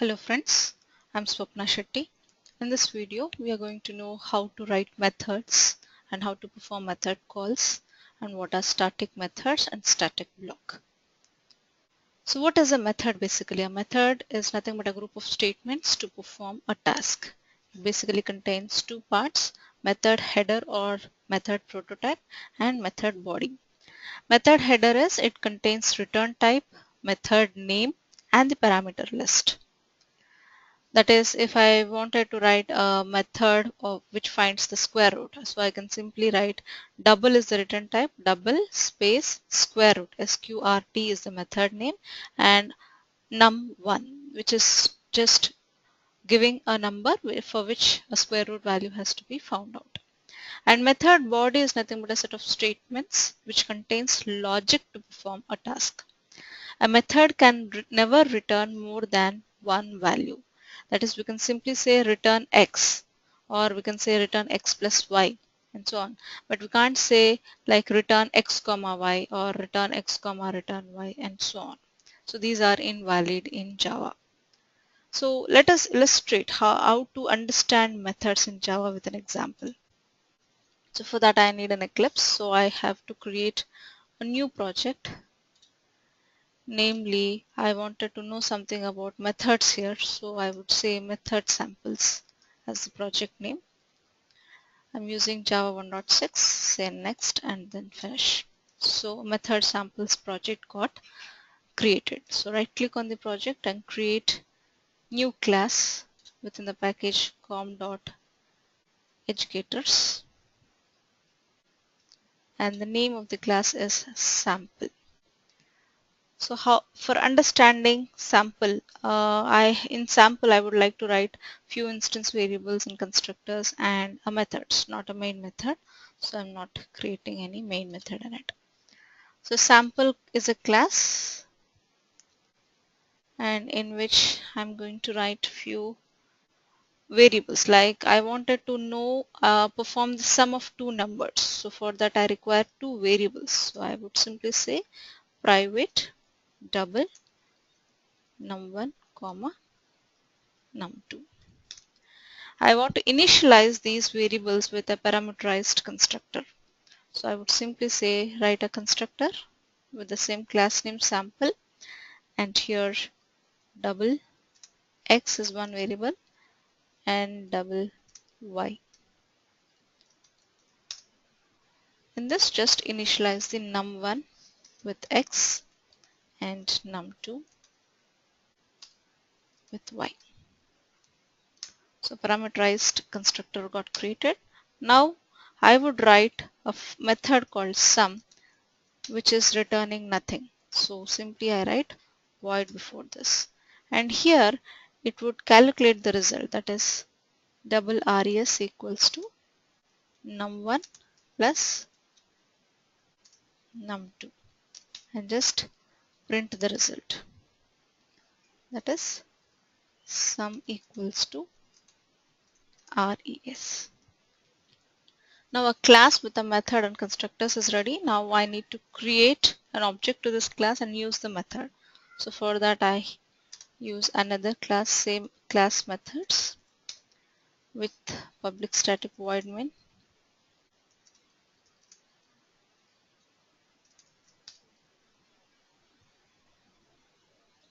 Hello friends, I'm Swapna Shetty. In this video, we are going to know how to write methods and how to perform method calls and what are static methods and static block. So what is a method basically? A method is nothing but a group of statements to perform a task. It basically contains two parts, method header or method prototype and method body. Method header is it contains return type, method name and the parameter list. That is, if I wanted to write a method which finds the square root, so I can simply write double is the return type, double space square root, sqrt is the method name, and num1, which is just giving a number for which a square root value has to be found out. And method body is nothing but a set of statements which contains logic to perform a task. A method can never return more than one value. That is, we can simply say return x, or we can say return x plus y, and so on. But we can't say like return x comma y or return x comma return y and so on. So these are invalid in Java. So let us illustrate how to understand methods in Java with an example. So for that I need an Eclipse. So I have to create a new project. Namely, I wanted to know something about methods here, so I would say method samples as the project name. I'm using Java 1.6, say next and then finish. So method samples project got created. So right click on the project and create new class within the package com.educators, and the name of the class is sample. So how for understanding sample, in sample I would like to write few instance variables and constructors and a methods, not a main method. So I'm not creating any main method in it. So sample is a class and in which I'm going to write few variables, like I wanted to know perform the sum of two numbers. So for that I require two variables. So I would simply say private double num1 comma num2. I want to initialize these variables with a parameterized constructor. So I would simply say write a constructor with the same class name sample, and here double x is one variable and double y. In this, just initialize the num1 with x and num2 with y. So parameterized constructor got created. Now I would write a method called sum which is returning nothing. So simply I write void before this, and here it would calculate the result, that is double res equals to num1 plus num2, and just print the result, that is sum equals to res. Now a class with a method and constructors is ready. Now I need to create an object to this class and use the method. So for that I use another class, same class methods with public static void main,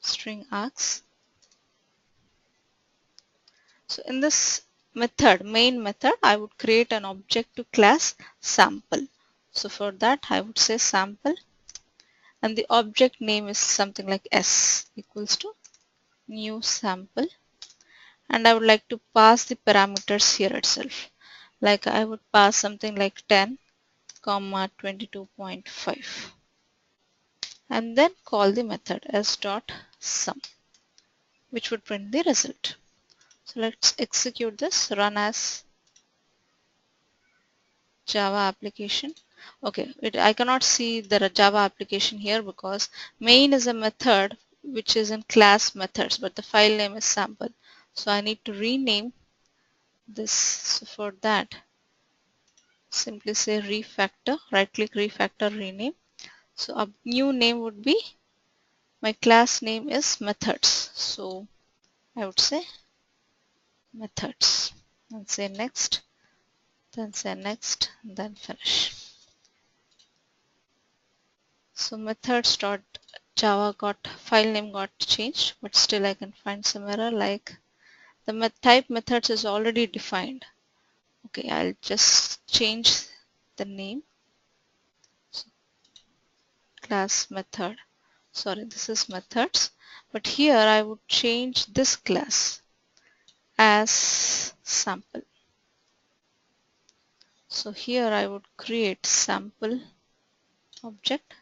string args. So in this method, main method, I would create an object to class sample. So for that I would say sample, and the object name is something like s equals to new sample, and I would like to pass the parameters here itself. Like I would pass something like 10 comma 22.5, and then call the method s.sum, which would print the result. So let's execute this, run as Java application. Okay, I cannot see the Java application here because main is a method which is in class methods, but the file name is sample. So I need to rename this. So for that, simply say refactor, right click refactor, rename. So a new name would be, my class name is methods. So I would say methods, and say next, then say next, then finish. So methods.java file name got changed, but still I can find some error like the type methods is already defined. Okay, I'll just change the name. So, class method. Sorry, this is methods, but here I would change this class as sample. So here I would create sample object.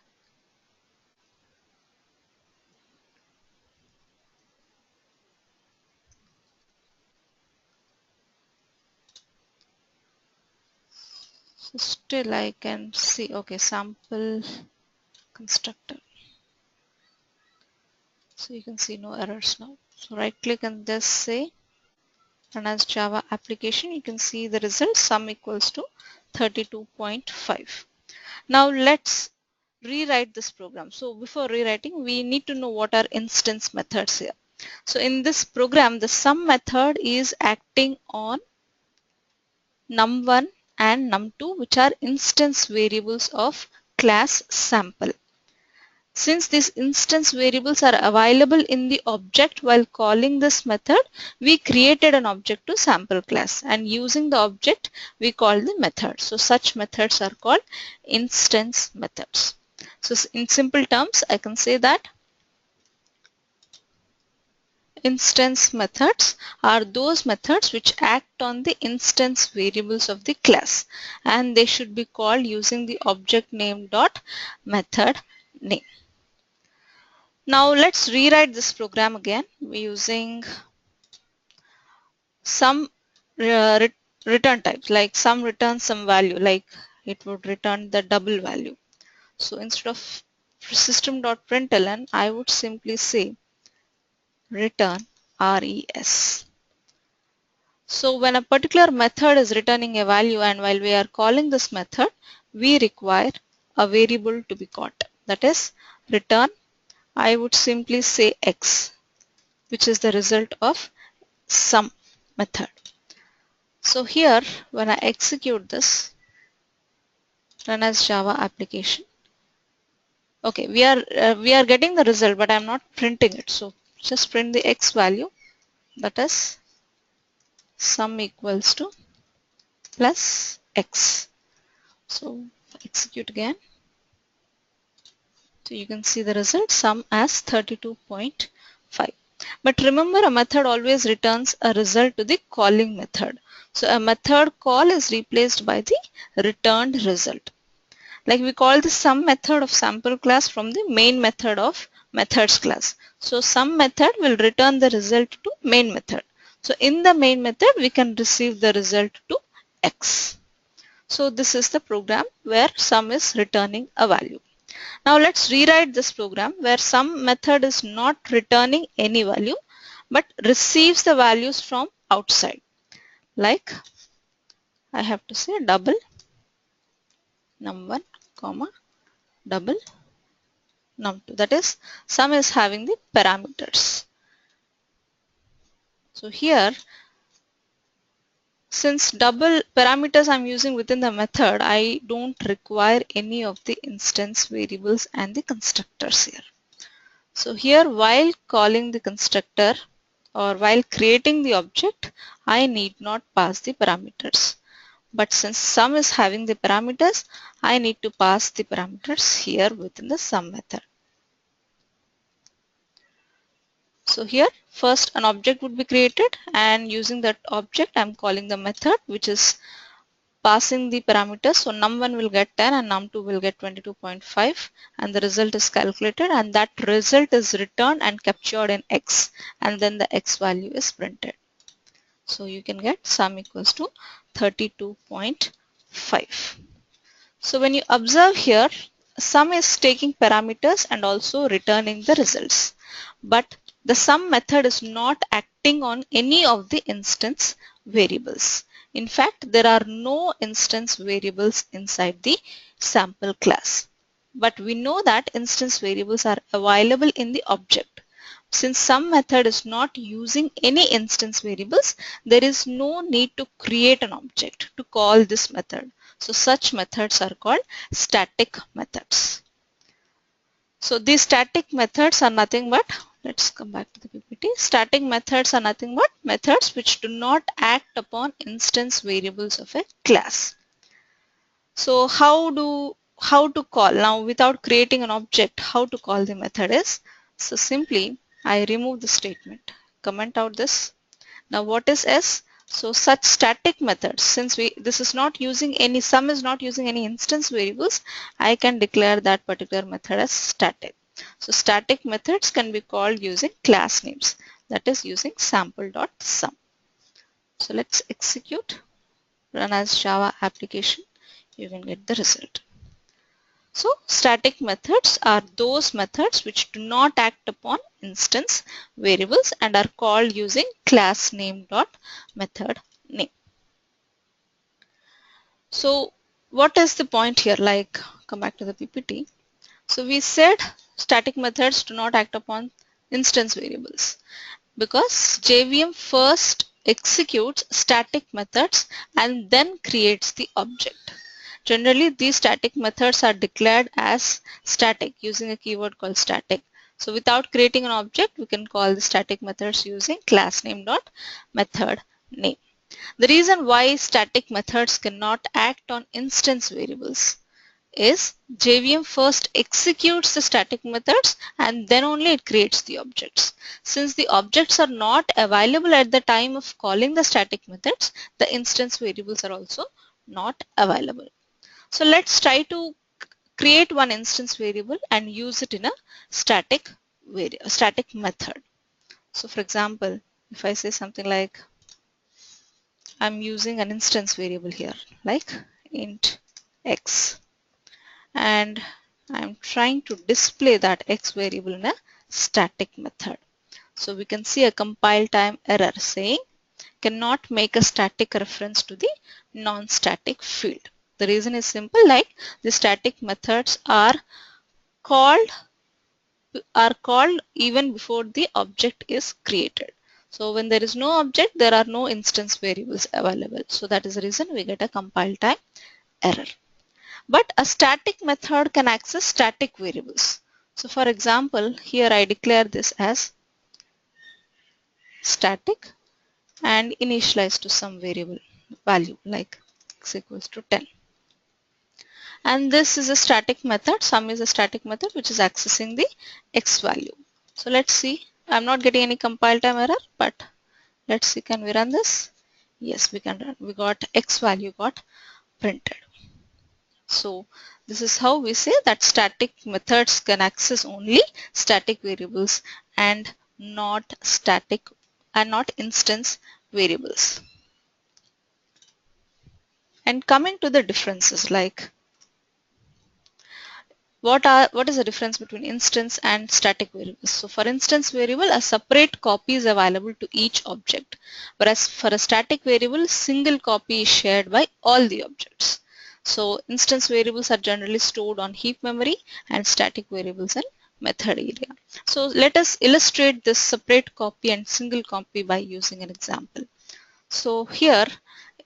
So still I can see, okay, sample constructor. So you can see no errors now. So right click and just say run as Java application. You can see the result sum equals to 32.5. Now let's rewrite this program. So before rewriting, we need to know what are instance methods here. So in this program, the sum method is acting on num1 and num2, which are instance variables of class sample. Since these instance variables are available in the object while calling this method, we created an object to sample class, and using the object we call the method. So such methods are called instance methods. So in simple terms, I can say that instance methods are those methods which act on the instance variables of the class, and they should be called using the object name dot method name. Now let's rewrite this program again using some return types, like some returns some value, like it would return the double value. So instead of system.println, I would simply say return res. So when a particular method is returning a value and while we are calling this method, we require a variable to be caught. That is return, I would simply say x, which is the result of sum method. So here when I execute this, run as Java application. Okay, we are getting the result, but I'm not printing it. So just print the x value, that is sum equals to plus x. So execute again. So you can see the result sum as 32.5. But remember, a method always returns a result to the calling method. So a method call is replaced by the returned result. Like we call the sum method of sample class from the main method of methods class. So sum method will return the result to main method. So in the main method we can receive the result to x. So this is the program where sum is returning a value. Now let's rewrite this program where sum method is not returning any value but receives the values from outside. Like I have to say double num1 comma double num2. That is sum is having the parameters. So here, since double parameters I'm using within the method, I don't require any of the instance variables and the constructors here. So here while calling the constructor or while creating the object, I need not pass the parameters. But since sum is having the parameters, I need to pass the parameters here within the sum method. So here first an object would be created, and using that object I'm calling the method which is passing the parameters. So num1 will get 10 and num2 will get 22.5, and the result is calculated, and that result is returned and captured in x, and then the x value is printed. So you can get sum equals to 32.5. So when you observe here, sum is taking parameters and also returning the results, but the sum method is not acting on any of the instance variables. In fact, there are no instance variables inside the sample class. But we know that instance variables are available in the object. since some method is not using any instance variables, there is no need to create an object to call this method. So such methods are called static methods. So these static methods are nothing but, let's come back to the PPT. Static methods are nothing but methods which do not act upon instance variables of a class. So how to call now without creating an object, how to call the method is, so simply I remove the statement, comment out this. Now what is S? So such static methods, since this is not using any, sum is not using any instance variables, I can declare that particular method as static. So static methods can be called using class names, that is using sample.sum. So let's execute, run as Java application, you can get the result. So static methods are those methods which do not act upon instance variables and are called using class name dot method name. So what is the point here? Like, come back to the PPT. So we said static methods do not act upon instance variables because JVM first executes static methods and then creates the object. Generally, these static methods are declared as static using a keyword called static. So without creating an object, we can call the static methods using class name dot method name. The reason why static methods cannot act on instance variables is JVM first executes the static methods and then only it creates the objects. Since the objects are not available at the time of calling the static methods, the instance variables are also not available. So let's try to create one instance variable and use it in a static method. So for example, if I say something like, I'm using an instance variable here like int x, and I'm trying to display that x variable in a static method. So we can see a compile time error saying cannot make a static reference to the non-static field. The reason is simple, like the static methods are called even before the object is created. So when there is no object, there are no instance variables available. So that is the reason we get a compile time error. But a static method can access static variables. So for example, here I declare this as static and initialize to some variable value like x equals to 10. And this is a static method, sum is a static method which is accessing the x value. So let's see, I'm not getting any compile time error, but let's see, can we run this? Yes, we can run. We got x value got printed. So this is how we say that static methods can access only static variables and not instance variables. And coming to the differences, like what is the difference between instance and static variables? So for instance variable, a separate copy is available to each object, whereas for a static variable, single copy is shared by all the objects. So instance variables are generally stored on heap memory and static variables in method area. So let us illustrate this separate copy and single copy by using an example. So here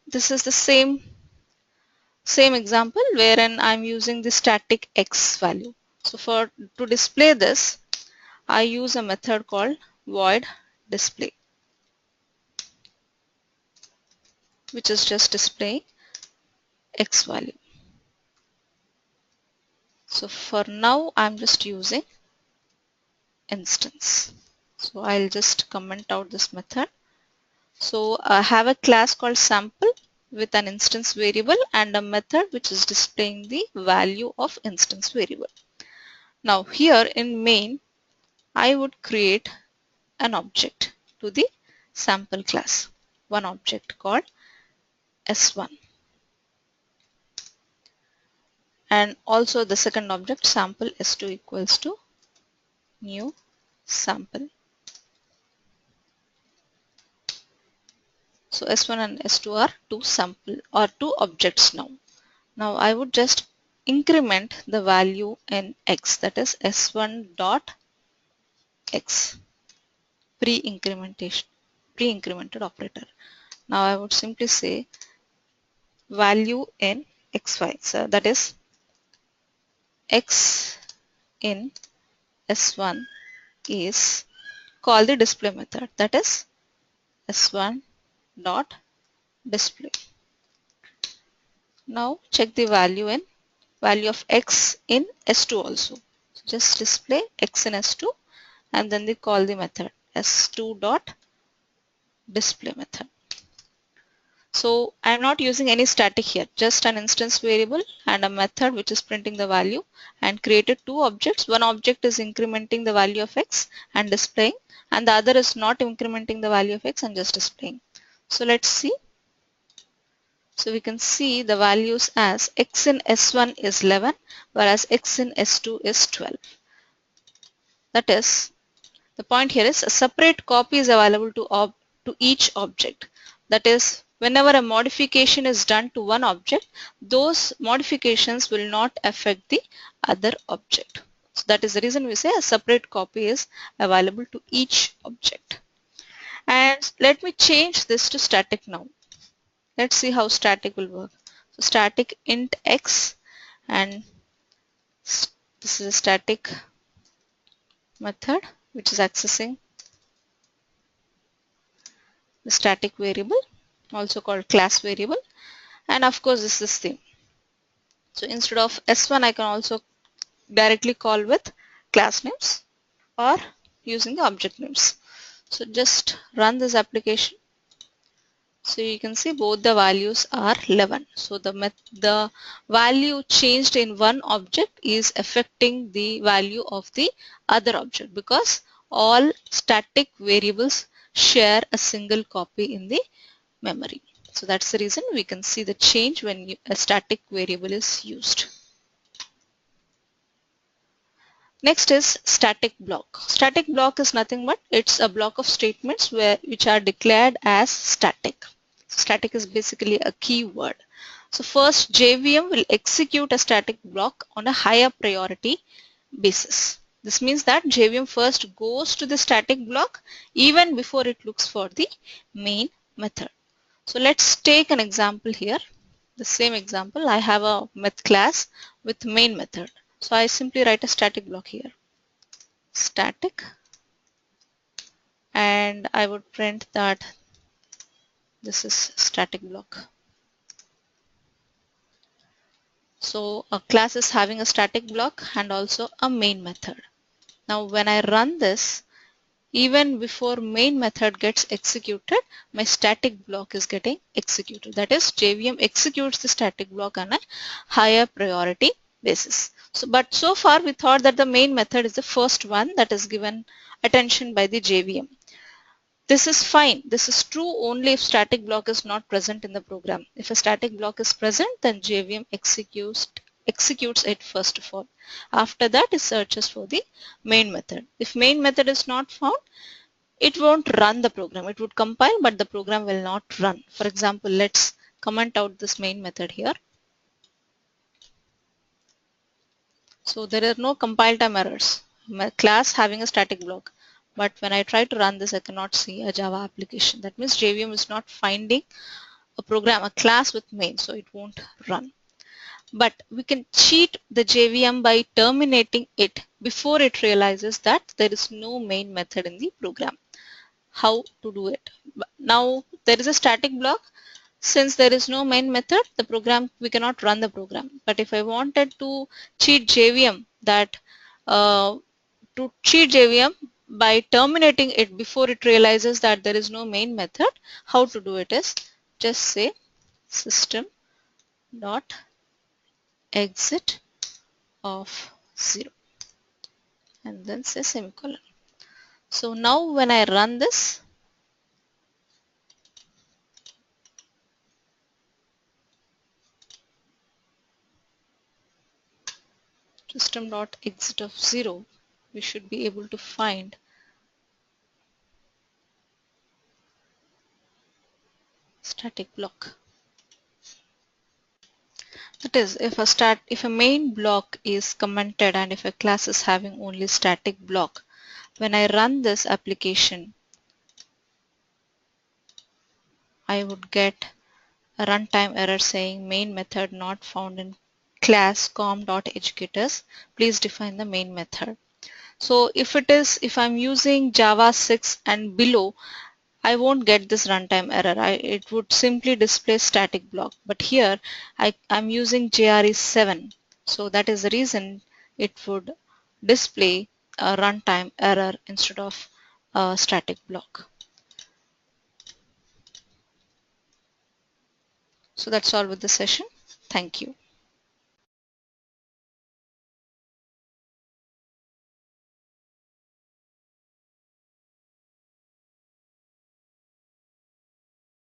this is the same example wherein I'm using the static x value. So to display this, I use a method called void display, which is just displaying x value. So for now, I'm just using instance. So I'll just comment out this method. So I have a class called sample with an instance variable and a method which is displaying the value of instance variable. Now here in main, I would create an object to the sample class, one object called S1, and also the second object sample S2 equals to new sample. So S1 and S2 are two objects now. Now I would just increment the value in x, that is S1 dot x. pre-incremented operator. Now I would simply say value in xy. So that is x in s1 is called the display method. That is s1 dot display. Now check the value of x in s2 also. So just display x in s2 and then they call the method s2 dot display method. So I am not using any static here, just an instance variable and a method which is printing the value, and created two objects. One object is incrementing the value of x and displaying, and the other is not incrementing the value of x and just displaying. So let's see. So we can see the values as x in S1 is 11, whereas x in S2 is 12. That is, the point here is a separate copy is available to each object. That is, whenever a modification is done to one object, those modifications will not affect the other object. So that is the reason we say a separate copy is available to each object. And let me change this to static now. Let's see how static will work. So static int x, and this is a static method which is accessing the static variable, also called class variable, and of course this is theme. So instead of s1 I can also directly call with class names or using the object names. So just run this application. So you can see both the values are 11. So the value changed in one object is affecting the value of the other object, because all static variables share a single copy in the memory. So that's the reason we can see the change when a static variable is used. Next is static block. Static block is nothing but it's a block of statements which are declared as static. Static is basically a keyword. So first JVM will execute a static block on a higher priority basis. This means that JVM first goes to the static block even before it looks for the main method. So let's take an example here. The same example, I have a meth class with main method. So I simply write a static block here. Static, and I would print that this is static block. So a class is having a static block and also a main method. Now when I run this, even before main method gets executed, my static block is getting executed. That is, JVM executes the static block on a higher priority basis. But so far we thought that the main method is the first one that is given attention by the JVM. This is fine. This is true only if static block is not present in the program. If a static block is present, then JVM executes it first of all. After that, it searches for the main method. If main method is not found, it won't run the program. It would compile, but the program will not run. For example, let's comment out this main method here. So there are no compile time errors. My class having a static block. But when I try to run this, I cannot see a Java application. That means JVM is not finding a program, a class with main, so it won't run. But we can cheat the JVM by terminating it before it realizes that there is no main method in the program. How to do it? Now there is a static block. Since there is no main method, the program, we cannot run the program. But if I wanted to cheat JVM, by terminating it before it realizes that there is no main method, how to do it is just say system dot exit of 0 and then say semicolon. So now when I run this, system dot exit of 0, we should be able to find static block. That is, if a main block is commented and if a class is having only static block, when I run this application, I would get a runtime error saying main method not found in class com.educators. Please define the main method. So if I'm using Java 6 and below, I won't get this runtime error. It would simply display static block. But here I'm using JRE 7. So that is the reason it would display a runtime error instead of a static block. So that's all with the session. Thank you.